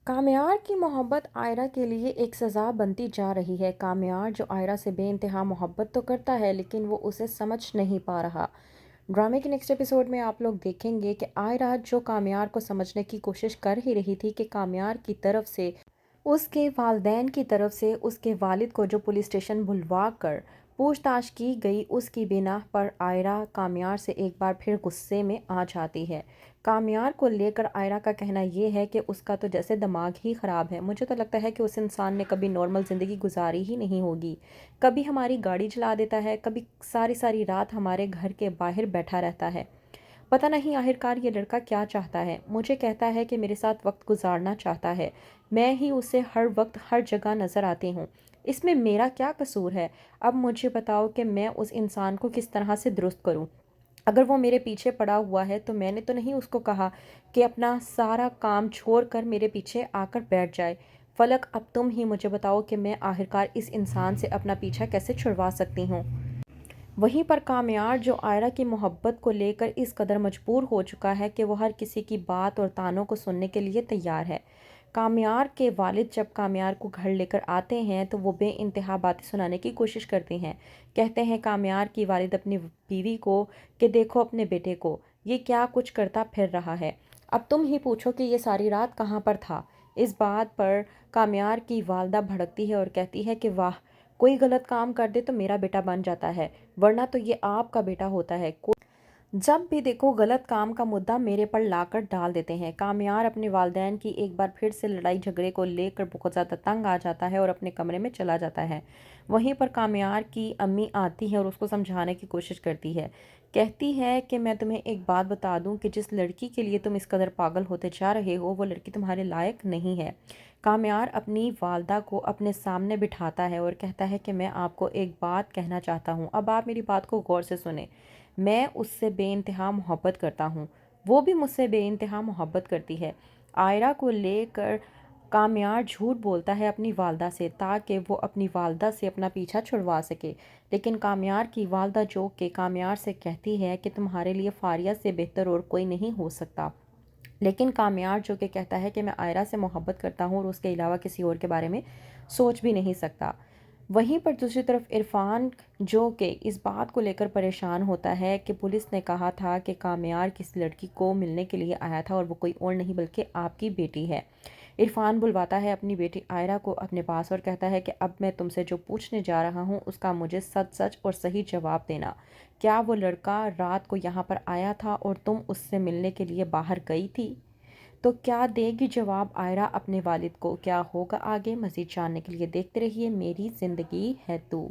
कामयार की मोहब्बत आयरा के लिए एक सज़ा बनती जा रही है। कामयार जो आयरा से बेइंतहा मोहब्बत तो करता है लेकिन वो उसे समझ नहीं पा रहा। ड्रामे के नेक्स्ट एपिसोड में आप लोग देखेंगे कि आयरा जो कामयार को समझने की कोशिश कर ही रही थी कि कामयार की तरफ से उसके वालिदैन की तरफ से उसके वालिद को जो पुलिस स्टेशन बुलवा कर पूछताछ की गई, उसकी बिना पर आयरा कामयार से एक बार फिर गुस्से में आ जाती है। कामयार को लेकर आयरा का कहना ये है कि उसका तो जैसे दिमाग ही ख़राब है। मुझे तो लगता है कि उस इंसान ने कभी नॉर्मल ज़िंदगी गुजारी ही नहीं होगी। कभी हमारी गाड़ी चला देता है, कभी सारी सारी रात हमारे घर के बाहर बैठा रहता है। पता नहीं आखिरकार ये लड़का क्या चाहता है। मुझे कहता है कि मेरे साथ वक्त गुजारना चाहता है। मैं ही उसे हर वक्त हर जगह नज़र आती हूँ। इसमें मेरा क्या कसूर है? अब मुझे बताओ कि मैं उस इंसान को किस तरह से दुरुस्त करूँ। अगर वो मेरे पीछे पड़ा हुआ है तो मैंने तो नहीं उसको कहा कि अपना सारा काम छोड़कर मेरे पीछे आकर बैठ जाए। फलक, अब तुम ही मुझे बताओ कि मैं आखिरकार इस इंसान से अपना पीछा कैसे छुड़वा सकती हूँ। वहीं पर कामयार जो आयरा की मोहब्बत को लेकर इस कदर मजबूर हो चुका है कि वो हर किसी की बात और तानों को सुनने के लिए तैयार है। कामयार के वालिद जब कामयार को घर लेकर आते हैं तो वो बेइंतहा बातें सुनाने की कोशिश करते हैं। कहते हैं कामयार की वालिद अपनी बीवी को कि देखो अपने बेटे को, ये क्या कुछ करता फिर रहा है। अब तुम ही पूछो कि ये सारी रात कहाँ पर था। इस बात पर कामयार की वालदा भड़कती है और कहती है कि वाह, कोई गलत काम कर दे तो मेरा बेटा बन जाता है, वरना तो ये आपका बेटा होता है। जब भी देखो गलत काम का मुद्दा मेरे पर लाकर डाल देते हैं। कामयार अपने वालिदैन की एक बार फिर से लड़ाई झगड़े को लेकर बहुत ज़्यादा तंग आ जाता है और अपने कमरे में चला जाता है। वहीं पर कामयार की अम्मी आती है और उसको समझाने की कोशिश करती है। कहती है कि मैं तुम्हें एक बात बता दूं कि जिस लड़की के लिए तुम इस कदर पागल होते जा रहे हो वो लड़की तुम्हारे लायक नहीं है। कामयार अपनी वालदा को अपने सामने बिठाता है और कहता है कि मैं आपको एक बात कहना चाहता हूँ, अब आप मेरी बात को गौर से सुने। मैं उससे बेइंतहा मोहब्बत करता हूँ, वो भी मुझसे बेइंतहा मोहब्बत करती है। आयरा को लेकर कामयार झूठ बोलता है अपनी वालदा से ताकि वो अपनी वालदा से अपना पीछा छुड़वा सके। लेकिन कामयार की वालदा जो कि कामयार से कहती है कि तुम्हारे लिए फारिया से बेहतर और कोई नहीं हो सकता। लेकिन कामयार जो कि कहता है कि मैं आयरा से मोहब्बत करता हूँ और उसके अलावा किसी और के बारे में सोच भी नहीं सकता। वहीं पर दूसरी तरफ इरफान जो कि इस बात को लेकर परेशान होता है कि पुलिस ने कहा था कि कामयार किसी लड़की को मिलने के लिए आया था और वो कोई और नहीं बल्कि आपकी बेटी है। इरफान बुलवाता है अपनी बेटी आयरा को अपने पास और कहता है कि अब मैं तुमसे जो पूछने जा रहा हूँ उसका मुझे सच सच और सही जवाब देना। क्या वो लड़का रात को यहाँ पर आया था और तुम उससे मिलने के लिए बाहर गई थी? तो क्या देगी जवाब आयरा अपने वालिद को? क्या होगा आगे, मज़ीद जानने के लिए देखते रहिए मेरी ज़िंदगी है तू।